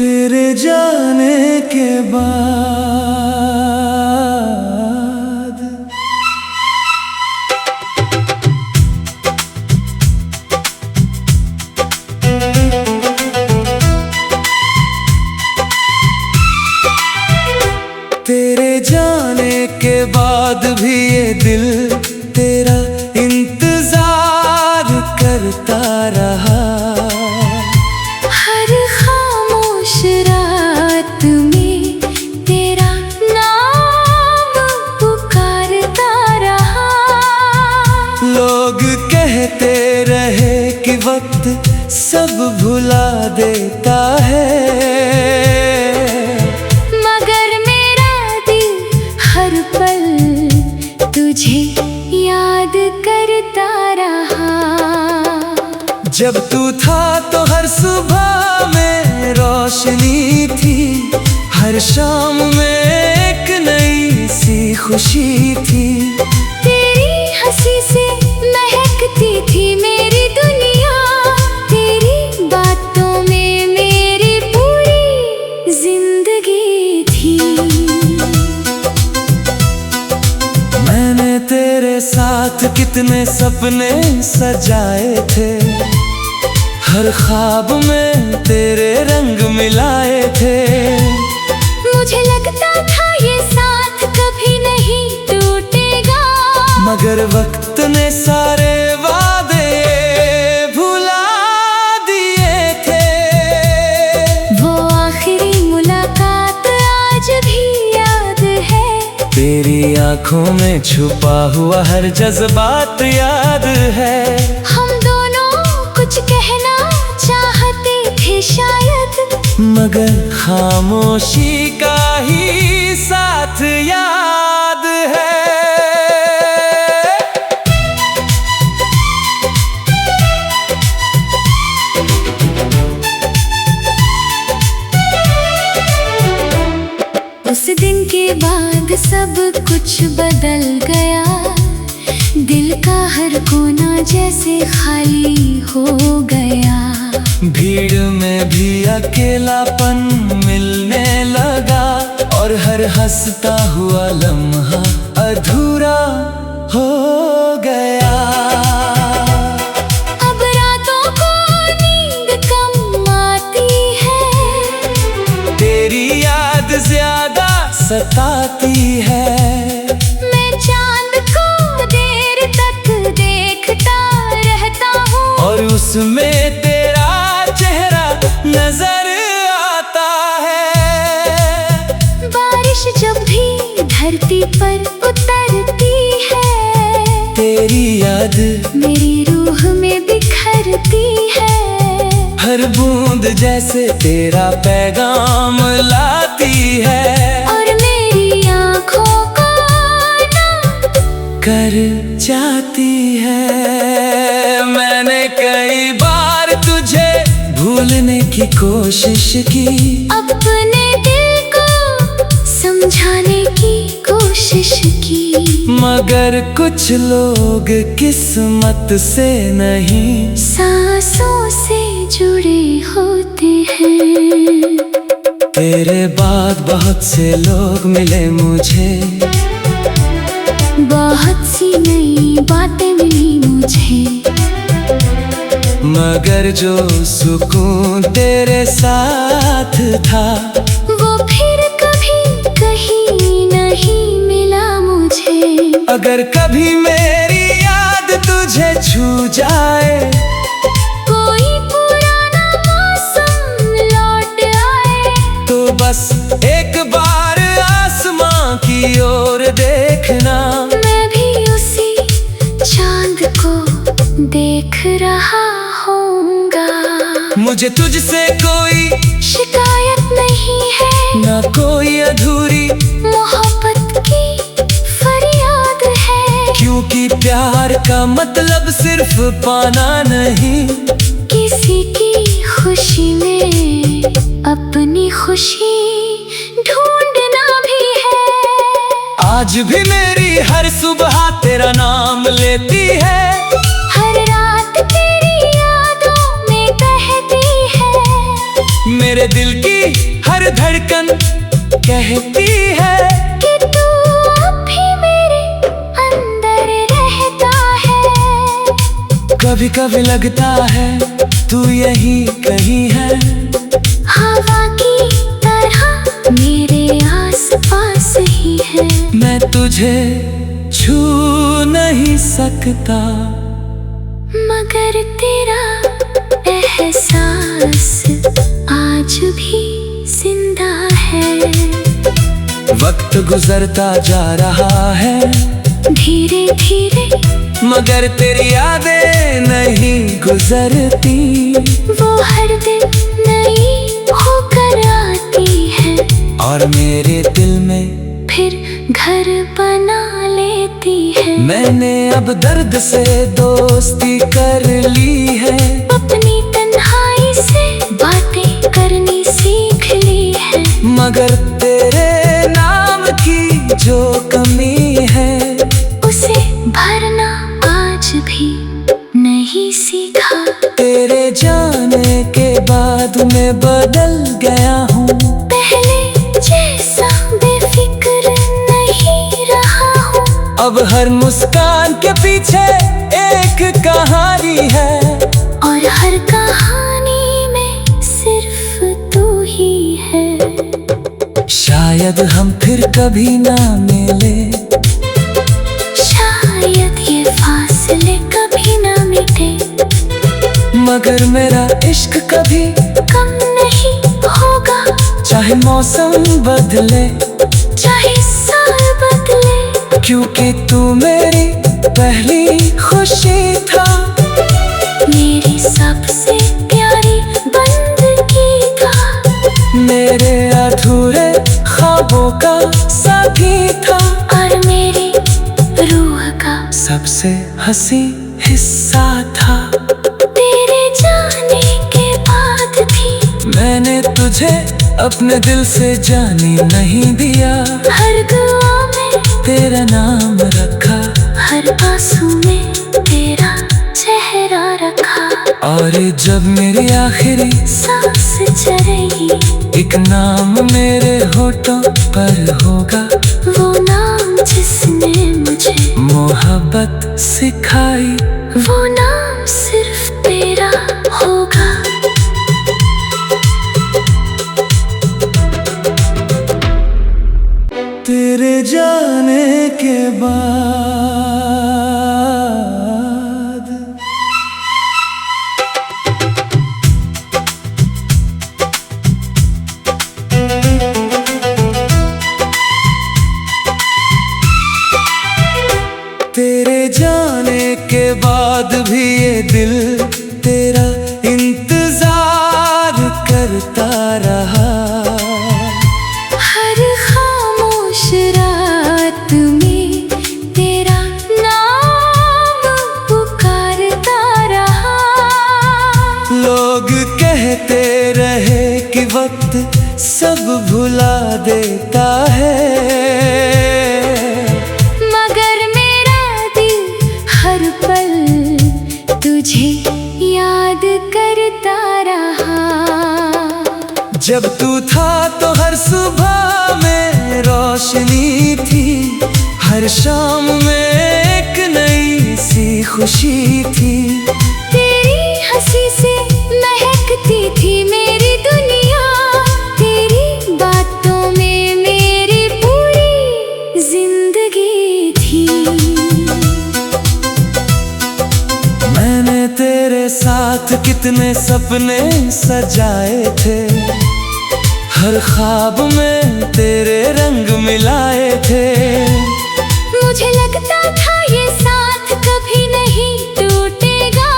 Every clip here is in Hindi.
तेरे जाने के बाद तेरे जाने के बाद भी ये दिल तेरा इंतजार करता रहा। हर खामोश रात में तेरा नाम पुकारता रहा। लोग कहते रहे कि वक्त सब भुला देता है, मगर मेरा दिल हर पल तुझे याद करता रहा। जब तू था तो हर सुबह में रोशनी थी, हर शाम में एक नई सी खुशी थी। तेरी हंसी से महकती थी मेरी दुनिया, तेरी बातों में मेरी पूरी जिंदगी थी। मैंने तेरे साथ कितने सपने सजाए थे, हर ख्वाब में तेरे रंग मिलाए थे। मुझे लगता था ये साथ कभी नहीं टूटेगा, मगर वक्त ने सारे वादे भुला दिए थे। वो आखिरी मुलाकात आज भी याद है, तेरी आंखों में छुपा हुआ हर जज्बात याद है। हम दोनों कुछ कहना चाहते थे शायद, मगर खामोशी का ही साथ याद है। उस दिन के बाद सब कुछ बदल गया, दिल का हर कोना जैसे खाली हो गया। भीड़ में भी अकेलापन मिलने लगा, और हर हंसता हुआ लम्हा अधूरा हो गया। अब रातों को नींद कम आती है, तेरी याद ज्यादा सताती है। मैं चांद को देर तक देखता रहता हूँ, और उसमें तेरा चेहरा नजर आता है। बारिश जब भी धरती पर उतरती है, तेरी याद मेरी रूह में बिखरती है। हर बूंद जैसे तेरा पैगाम लाती है, और मेरी आँखों को नम कर जाती है। मैंने कई बार तुझे भूलने की कोशिश की, अपने दिल को समझाने की कोशिश की, मगर कुछ लोग किस्मत से नहीं सांसों से जुड़े होते हैं। तेरे बाद बहुत से लोग मिले मुझे, बहुत सी नई बातें मिली मुझे, मगर जो सुकून तेरे साथ था वो फिर कभी कहीं नहीं मिला मुझे। अगर कभी मेरी याद तुझे छू जाए, कोई पुराना मौसम लौट आए, तो बस एक बार आसमां की ओर देखना। मैं भी उसी चांद को देख रहा होऊंगा। मुझे तुझसे कोई शिकायत नहीं है, ना कोई अधूरी मोहब्बत की फरियाद है। क्योंकि प्यार का मतलब सिर्फ पाना नहीं, किसी की खुशी में अपनी खुशी ढूंढना भी है। आज भी मेरी हर सुबह तेरा नाम लेती है, हर रात तेरी यादों में बहती है। मेरे दिल की हर धड़कन कहती है कि तू अब भी मेरे अंदर रहता है। कभी कभी लगता है तू यही कहीं है, हवा की तरह मेरे आसपास ही है। मैं तुझे छू नहीं सकता मगर तेरा एहसास आज भी जिंदा है। वक्त गुजरता जा रहा है धीरे धीरे, मगर तेरी यादें नहीं गुजरती। वो हर दिन नई होकर आती है और मेरे दिल में फिर घर बना लेती है। मैंने अब दर्द से दोस्ती कर ली है, अपनी तन्हाई से बातें करनी सीख ली है। मगर तेरे नाम की जो कमी है उसे भरना आज भी नहीं सीखा। तेरे जाने के बाद मैं बदल गया हूँ, पहले जैसा बेफिक्र नहीं रहा हूँ। अब हर मुस्कान के पीछे एक कहानी है, और हर कहानी में सिर्फ तू ही है। शायद हम फिर कभी ना मिले, शायद ये फासले कभी ना मिटे, मगर मेरा इश्क कभी कम नहीं होगा। चाहे मौसम बदले, चाहे साल बदले, क्योंकि तू मेरी पहली खुशी था, मेरी सबसे प्यारी बंदगी था। मेरे अधूरे ख्वाबों का साथी था, और मेरी रूह का सबसे हंसी हिस्सा था। तेरे जाने के बाद भी मैंने तुझे अपने दिल से जाने नहीं दिया, हर दुआ में तेरा नाम रखा, हर आंसू में तेरा चेहरा रखा। और जब मेरी आखिरी सांस चलेगी, एक नाम मेरे होठों पर होगा, वो नाम जिसने मुझे मोहब्बत सिखाई। वो नाम सिर्फ तेरा होगा। तेरे जाने के बाद तेरे जाने के बाद भी ये दिल तेरा इंतजार करता रहा। हर खामोश रात में तेरा नाम पुकारता रहा। लोग कहते रहे कि वक्त सब भुला देता है, मगर मेरा दिल हर पल तुझे याद करता रहा। जब तू था तो हर सुबह में रोशनी थी, हर शाम में एक नई सी खुशी थी। तेरी हंसी से महकती थी मेरी दुनिया, तेरी बातों में मेरी पूरी जिंदगी थी। मैंने तेरे साथ कितने सपने सजाए थे, हर ख्वाब में तेरे रंग मिलाए थे। मुझे लगता था ये साथ कभी नहीं टूटेगा,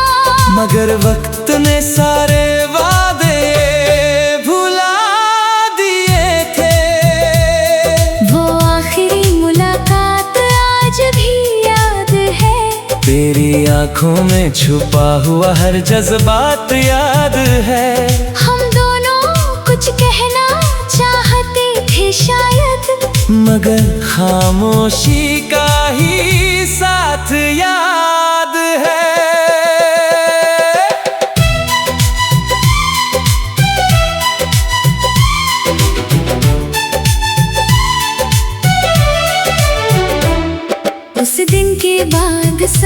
मगर वक्त ने सारे वादे भुला दिए थे। वो आखिरी मुलाकात आज भी याद है, तेरी आंखों में छुपा हुआ हर जज्बात याद है। हम दोनों कुछ कहना चाहते थे शायद, मगर खामोशी का ही साथ याद है।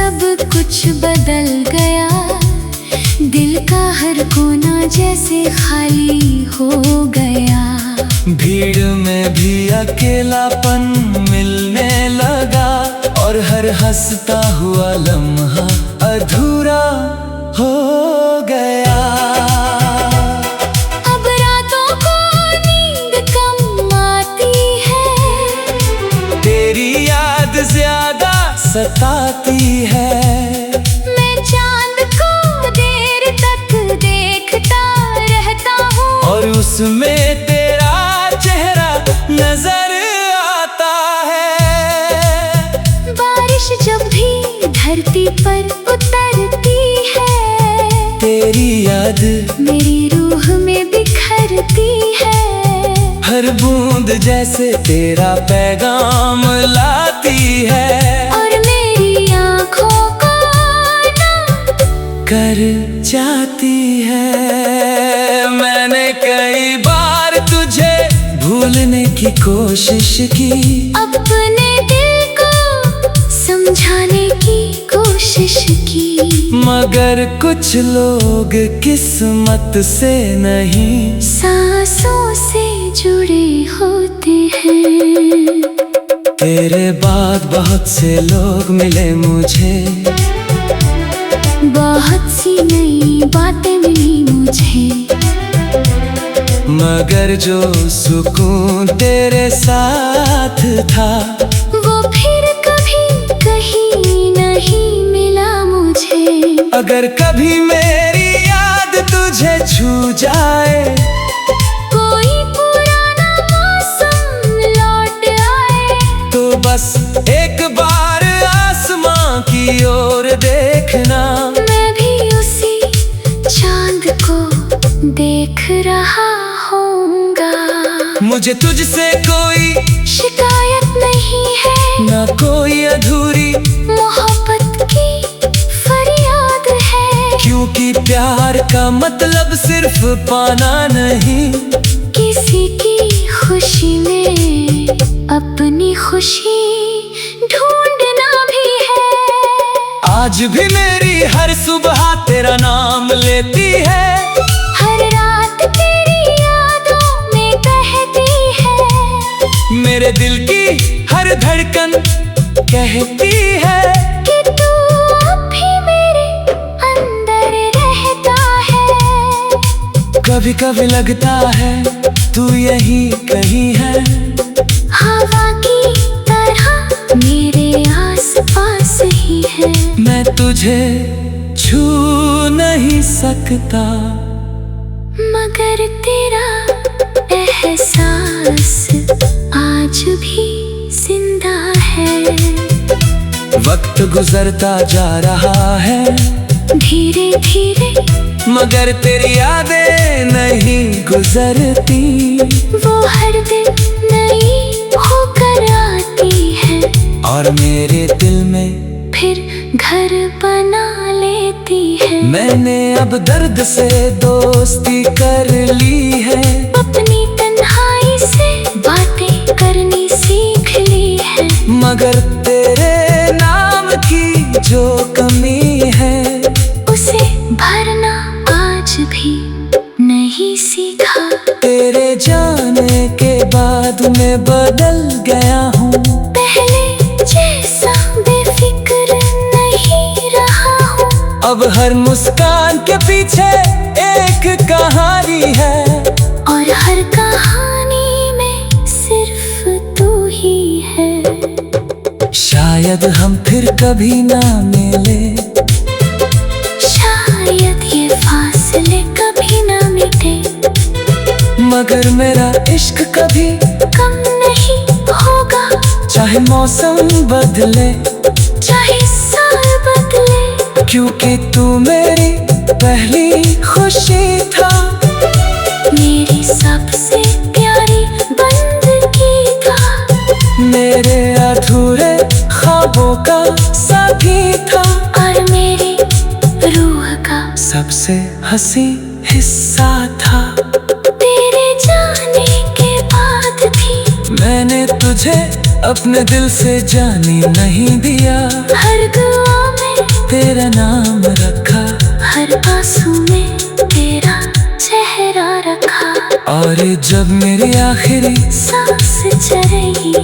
सब कुछ बदल गया, दिल का हर कोना जैसे खाली हो गया। भीड़ में भी अकेलापन मिलने लगा, और हर हंसता हुआ लम्हा अधूरा हो गया। अब रातों को नींद कम आती है, तेरी याद ज्यादा सताती है। मैं चांद को देर तक देखता रहता हूँ, और उसमें तेरा चेहरा नजर आता है। बारिश जब भी धरती पर उतरती है, तेरी याद मेरी रूह में बिखरती है। हर बूंद जैसे तेरा पैगाम लाती है, और मेरी आँखों को ना कर जाती है। मैंने कई बार तुझे भूलने की कोशिश की, अपने दिल को समझाने की कोशिश की, मगर कुछ लोग किस्मत से नहीं, सांसों से जुड़े होते हैं। तेरे बाद बहुत से लोग मिले मुझे, बहुत सी नई बातें मिली मुझे, मगर जो सुकून तेरे साथ था, वो फिर कभी कहीं नहीं मिला मुझे। अगर कभी मेरी याद तुझे छू जाए, कोई पुराना मौसम लौट आए, तो बस एक बार आसमां की ओर देखना। मैं भी उसी चांद को देख रहा होऊंगा। मुझे तुझसे कोई शिकायत नहीं है, ना कोई अधूरी मोहब्बत की फरियाद है। क्योंकि प्यार का मतलब सिर्फ पाना नहीं, किसी की खुशी में अपनी खुशी ढूंढना भी है। आज भी मेरी हर सुबह तेरा नाम लेती है, हर रात तेरी यादों में बहती है। मेरे दिल की हर धड़कन कहती है कि तू अब भी मेरे अंदर रहता है। कभी कभी लगता है तू यही कहीं है, हवा की तरह मेरे आसपास ही है। मैं तुझे छू नहीं सकता, मगर तेरा एहसास आज भी जिंदा है। वक्त गुजरता जा रहा है धीरे धीरे, मगर तेरी यादें नहीं गुजरती। वो हर दिन नई होकर आती है, और मेरे दिल में फिर घर बना लेती है। मैंने अब दर्द से दोस्ती कर ली है, अपनी तन्हाई से बातें करनी सीख ली है। मगर तेरे नाम की जो कमी है, उसे भरना आज भी नहीं सीखा। तेरे जाने के बाद मैं बदल गया हूँ, पहले जैसा बेफिक्र नहीं रहा हूँ। अब हर मुस्कान के पीछे एक कहानी है, और हर कहानी में सिर्फ तू ही है। शायद हम फिर कभी ना मिले, शायद ये फासले कभी ना मिटे, मगर मेरा इश्क कभी कम नहीं होगा। चाहे मौसम बदले, चाहे साल बदले, क्योंकि तू मेरी पहली खुशी था, मेरी सबसे प्यारी बंदगी था। मेरे अधूरे ख्वाबों का साथी था, और मेरी रूह का सबसे हंसी हिस्सा था। तेरे जाने के बाद भी मैंने तुझे अपने दिल से जाने नहीं दिया, हर दुआ में तेरा नाम रखा, हर आंसू में तेरा चेहरा रखा। और जब मेरी आखिरी सांस चलेगी,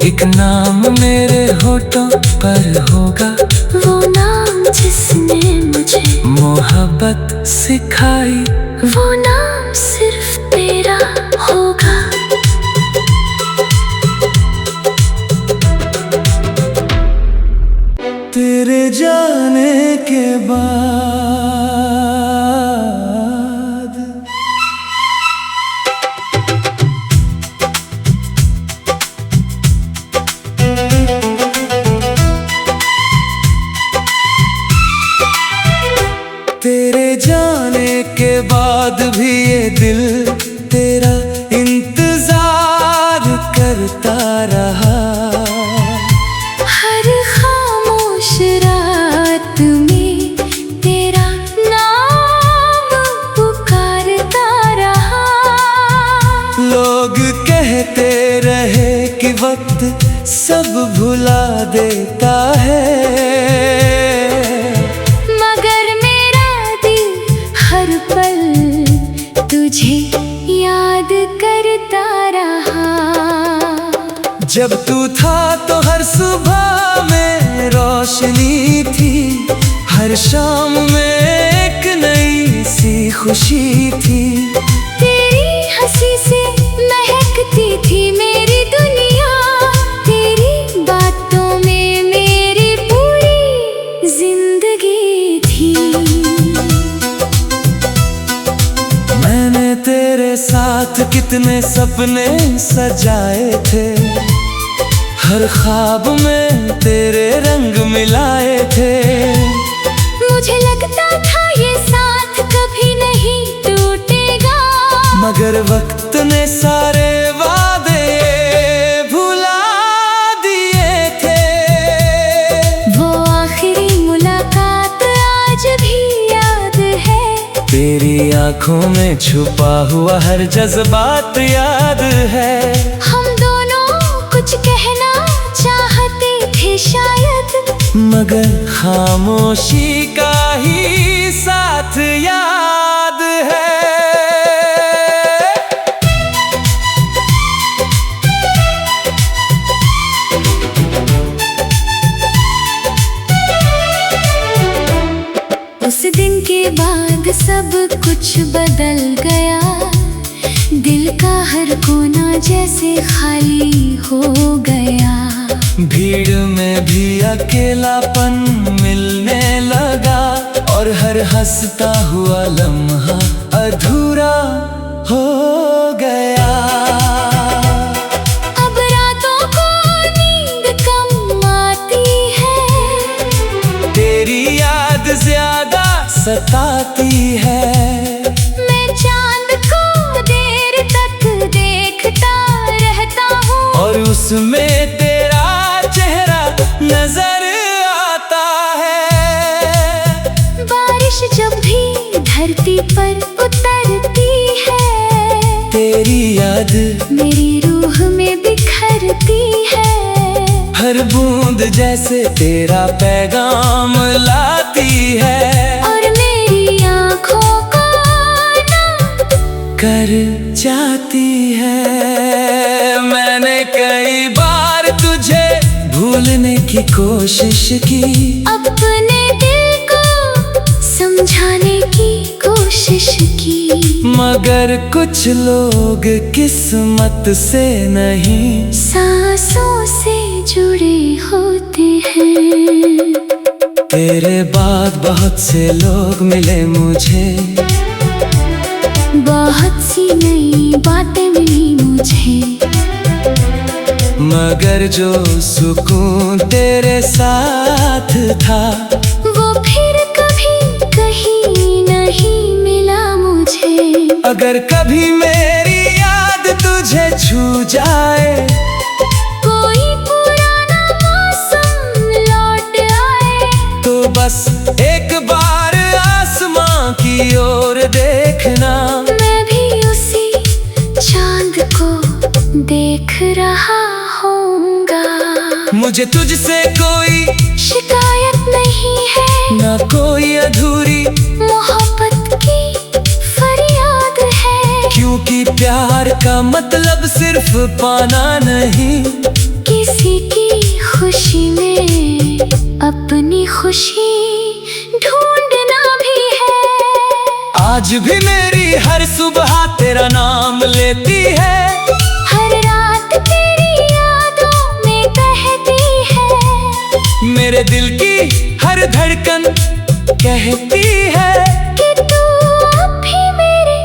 एक नाम मेरे होठों पर होगा, वो नाम जिसने मुझे मोहब्बत सिखाई, वो नाम सिर्फ तेरा होगा। तेरे जाने के बाद तेरे जाने के बाद भी ये दिल तेरा इंतजार करता रहा। हर खामोश रात में तेरा नाम पुकारता रहा। लोग कहते रहे कि वक्त सब भुला देता है, मगर मेरा दिल हर पल तुझे याद करता रहा। जब तू था तो हर सुबह में रोशनी थी, हर शाम में एक नई सी खुशी थी। तेरी हंसी से महकती थी मेरी दुनिया, तेरी बातों में मेरी पूरी जिंदगी थी। मैंने तेरे साथ कितने सपने सजाए थे, हर ख्वाब में तेरे रंग मिलाए थे। मुझे लगता था ये साथ कभी नहीं टूटेगा, मगर वक्त ने सारे वादे भुला दिए थे। वो आखिरी मुलाकात आज भी याद है, तेरी आंखों में छुपा हुआ हर जज्बात याद है। हम दोनों कुछ कहना चाहते थे शायद, मगर खामोशी का ही साथ याद है। उस दिन के बाद सब कुछ बदल गया, दिल का हर कोना जैसे खाली हो गया। भीड़ में भी अकेलापन मिलने लगा, और हर हंसता हुआ लम्हा अधूरा हो गया। अब रातों को नींद कम आती है, तेरी याद ज्यादा सताती है। मैं चांद को देर तक देखता रहता हूँ, और उसमें तेरा चेहरा नजर आता है। बारिश जब भी धरती पर उतरती है, तेरी याद मेरी रूह में बिखरती है। हर बूंद जैसे तेरा पैगाम लाती है, और मेरी आँखों को ना कर जाती है। मैंने कई बार तुझे भूलने की कोशिश की, अपने दिल को समझाने की कोशिश की, मगर कुछ लोग किस्मत से नहीं सांसों से जुड़े होते हैं। तेरे बाद बहुत से लोग मिले मुझे, बहुत सी नई बातें मिली मुझे, मगर जो सुकून तेरे साथ था, वो फिर कभी कहीं नहीं मिला मुझे। अगर कभी मेरी याद तुझे छू जाए, कोई पुराना मौसम लौट आए, तो बस एक बार आसमां की ओर देखना। मैं भी उसी चांद को देख रहा होऊंगा। मुझे तुझसे कोई शिकायत नहीं है, ना कोई अधूरी मोहब्बत की फरियाद है। क्योंकि प्यार का मतलब सिर्फ पाना नहीं, किसी की खुशी में अपनी खुशी ढूंढना भी है। आज भी मेरी हर सुबह तेरा नाम लेती है, हर रात तेरी यादों में बहती है। मेरे दिल की हर धड़कन कहती है कि तू अब भी मेरे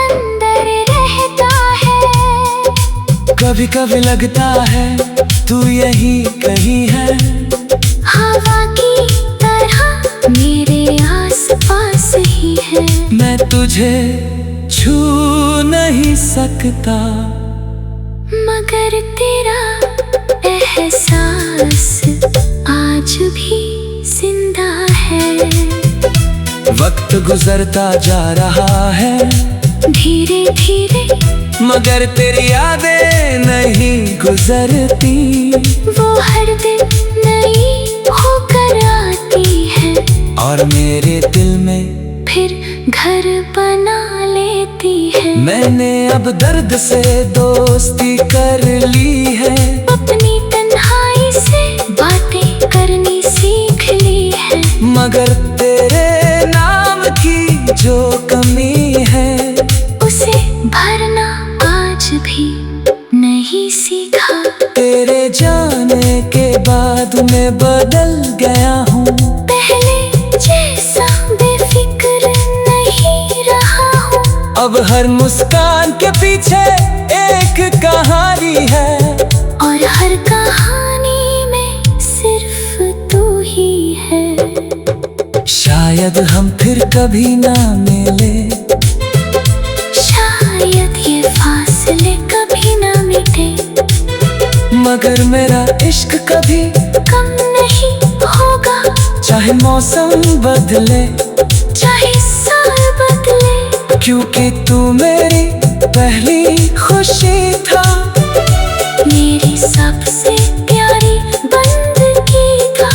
अंदर रहता है। कभी कभी लगता है तू यही कहीं है, हवा की तरह मेरे आस पास ही है। मैं तुझे छू नहीं सकता, मगर तेरा एहसास आज भी जिंदा है। वक्त गुजरता जा रहा है धीरे धीरे, मगर तेरी यादें नहीं गुजरती। वो हर दिन नई होकर आती है और मेरे दिल में फिर घर बना लेती है। मैंने अब दर्द से दोस्ती कर ली है, अपनी तन्हाई से बातें करनी सीख ली है। मगर तेरे नाम की जो कमी है उसे भरना आज भी नहीं सीखा। तेरे जाने के बाद मैं बदल गया हूँ, पहले जैसा बेफिक्र नहीं रहा हूँ। अब हर मुस्कान के पीछे एक कहानी है, और हर कहानी में सिर्फ तू ही है। शायद हम फिर कभी ना मिले, शायद ये फासले कभी ना मिटे, मगर मेरा इश्क कभी कम नहीं होगा। चाहे मौसम बदले, चाहे साल बदले, क्योंकि तू मेरी पहली खुशी था, मेरी सबसे प्यारी बंदगी था।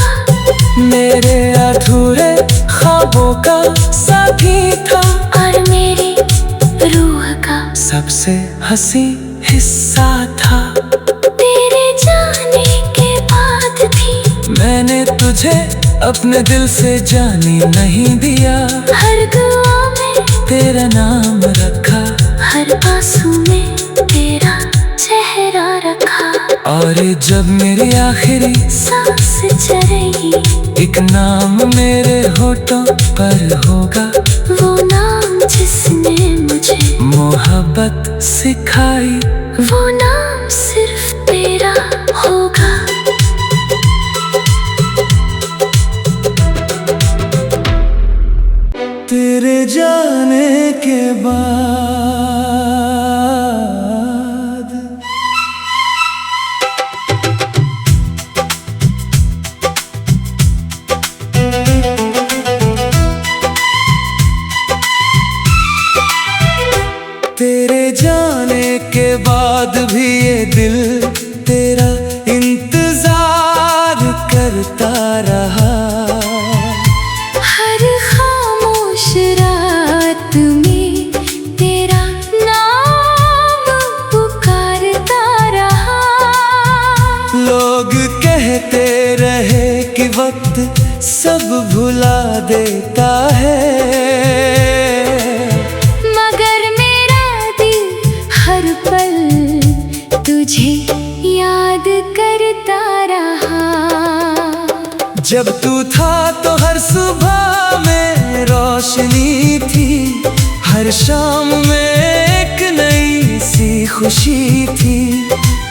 मेरे अधूरे ख्वाबों का साथी था, और मेरी रूह का सबसे हंसी हिस्सा था। तेरे जाने के बाद भी मैंने तुझे अपने दिल से जाने नहीं दिया, हर दुआ में तेरा नाम रखा, हर आंसू में तेरा चेहरा रखा। और जब मेरी आखिरी सांस चलेगी, एक नाम मेरे होठों पर होगा, वो नाम जिसने मुझे मोहब्बत सिखाई। वो नाम सिर्फ तेरा होगा। तेरे जाने के बाद तेरे जाने के बाद भी ये दिल तेरा इंतजार करता रहा। हर खामोश रात में तेरा नाम पुकारता रहा। लोग कहते रहे कि वक्त सब भुला देता है, मगर मेरा दिल हर पल तुझे याद करता रहा। जब तू था तो हर सुबह में रोशनी थी, हर शाम में एक नई सी खुशी थी।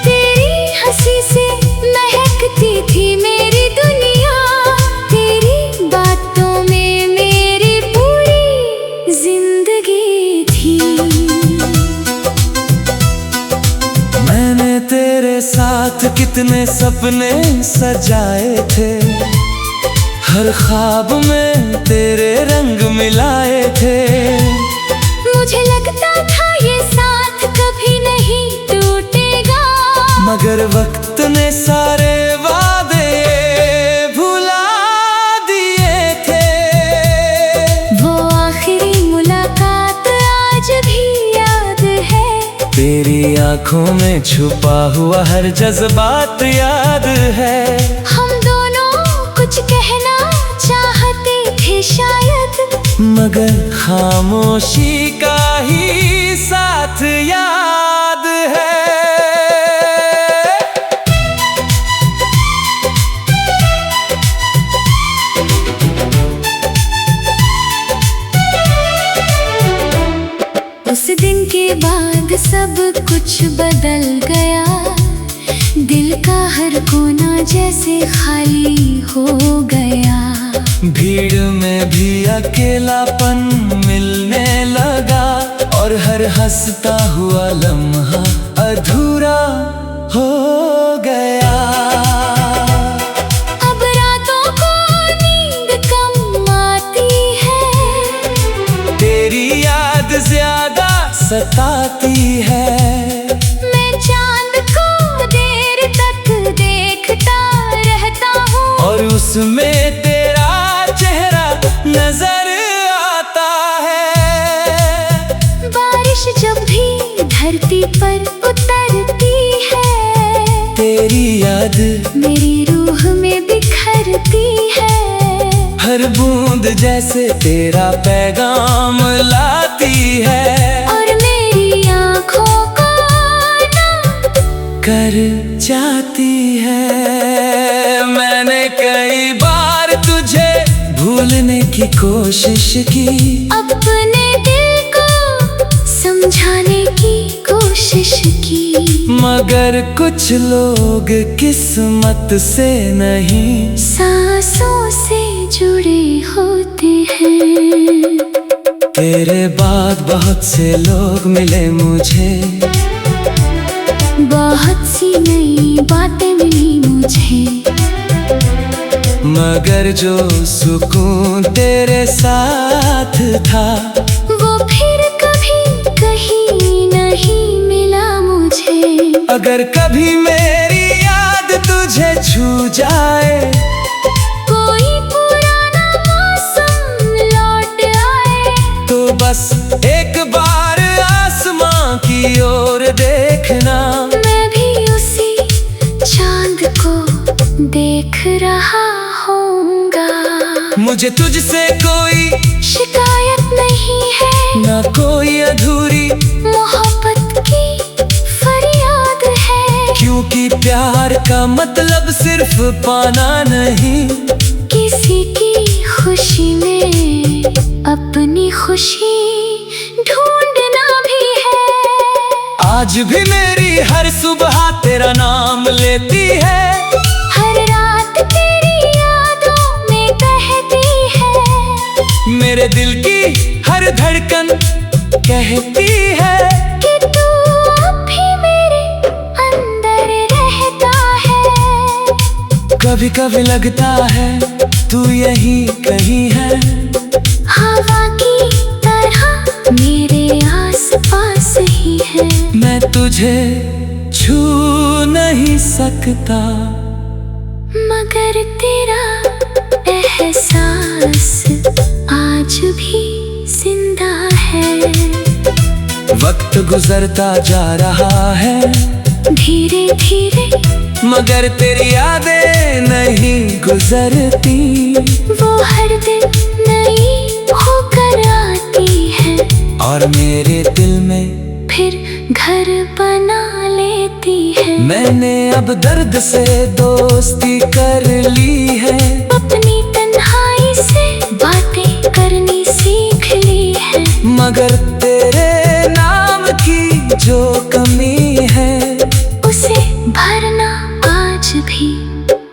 तेरी हंसी से महकती थी मेरी दुनिया, तेरी बातों में मेरी पूरी जिंदगी थी। मैंने तेरे साथ कितने सपने सजाए थे, हर ख्वाब में तेरे रंग मिलाए थे। मुझे लगता था ये साथ कभी नहीं टूटेगा, मगर वक्त ने सारे वादे भुला दिए थे। तेरी आंखों में छुपा हुआ हर जज्बात याद है। हम दोनों कुछ कहना चाहते थे शायद, मगर खामोशी का ही साथ याद है। उस दिन के बाद सब कुछ बदल गया, दिल का हर कोना जैसे खाली हो गया। भीड़ में भी अकेलापन मिलने लगा, और हर हंसता हुआ लम्हा अधूरा हो गया। अब रातों को नींद कम आती है, तेरी याद ज्यादा सताती है। मैं चांद को देर तक देखता रहता हूँ, और उसमें तेरा चेहरा नजर आता है। बारिश जब भी धरती पर उतरती है, तेरी याद मेरी रूह में बिखरती है। हर बूंद जैसे तेरा पैगाम लाती है, और मेरी आँखों को नम कर जाती है। मैंने कई बार तुझे भूलने की कोशिश की, अपने दिल को समझाने की कोशिश की, मगर कुछ लोग किस्मत से नहीं, सांसों से जुड़े होते हैं। तेरे बाद बहुत से लोग मिले मुझे, बहुत सी नई बातें मिली मुझे, मगर जो सुकून तेरे साथ था, वो फिर कभी कहीं नहीं मिला मुझे। अगर कभी मेरी याद तुझे छू जाए, कोई पुराना मौसम लौट आए, तो बस एक बार आसमां की ओर देखना। मैं भी उसी चांद को देख रहा होऊंगा। मुझे तुझसे कोई शिकायत नहीं है, ना कोई अधूरी मोहब्बत की फरियाद है। क्योंकि प्यार का मतलब सिर्फ पाना नहीं, किसी की खुशी में अपनी खुशी ढूंढना भी है। आज भी मेरी हर सुबह तेरा नाम लेती है, हर रात तेरी यादों में बहती है। मेरे दिल की हर धड़कन कहती है कि तू अब भी मेरे अंदर रहता है। कभी कभी लगता है तू यही कहीं है, हवा की तरह मेरे आसपास ही है। मैं तुझे छू नहीं सकता, मगर तेरा एहसास आज भी जिंदा है। वक्त गुजरता जा रहा है धीरे धीरे, मगर तेरी यादें नहीं गुजरती। वो हर दिन नई होकर आती है, और मेरे दिल में फिर घर बना लेती है। मैंने अब दर्द से दोस्ती कर ली है, अपनी तन्हाई से बातें करनी सीख ली है। मगर तेरे नाम की जो कमी है, उसे भरना आज भी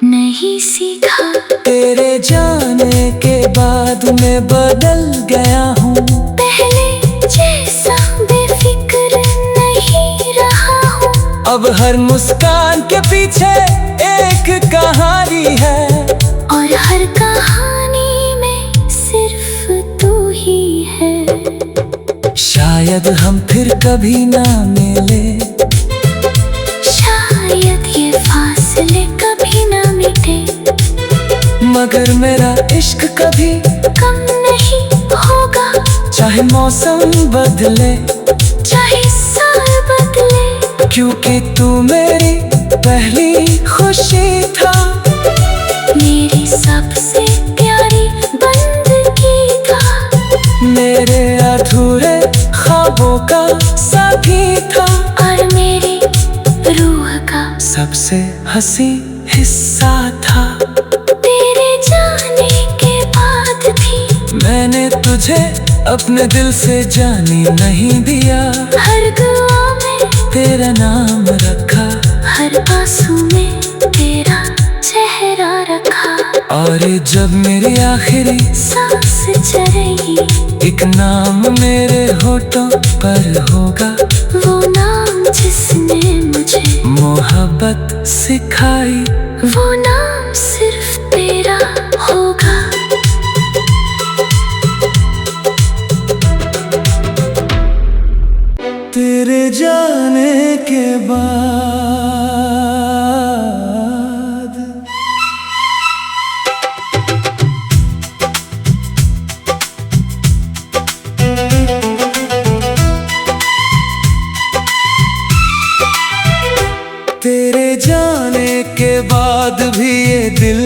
नहीं सीखा। तेरे जाने के बाद मैं बदल गया हूँ, पहले जैसा बेफिक्र नहीं रहा हूँ। अब हर मुस्कान के पीछे एक कहानी है, और हर कहानी में सिर्फ तू ही है। शायद हम फिर कभी ना मिले, शायद ये फासले कभी ना मिटे, मगर मेरा इश्क कभी कम नहीं होगा। चाहे मौसम बदले, चाहे साल बदले, क्योंकि तू मेरी पहली खुशी था, मेरी सबसे प्यारी बंदगी था, मेरे अधूरे ख्वाबों का साथी था, और मेरी रूह का सबसे हंसी हिस्सा था। तेरे जाने के बाद भी मैंने तुझे अपने दिल से जाने नहीं दिया, हर दुआ में तेरा नाम रखा, हर आंसू में तेरा चेहरा रखा, और जब मेरी आखिरी सांस चलेगी एक नाम मेरे होठों पर होगा, वो नाम जिसने मुझे मोहब्बत सिखाई, वो नाम सिर्फ तेरा होगा। तेरे जाने के बाद तेरे जाने के बाद भी ये दिल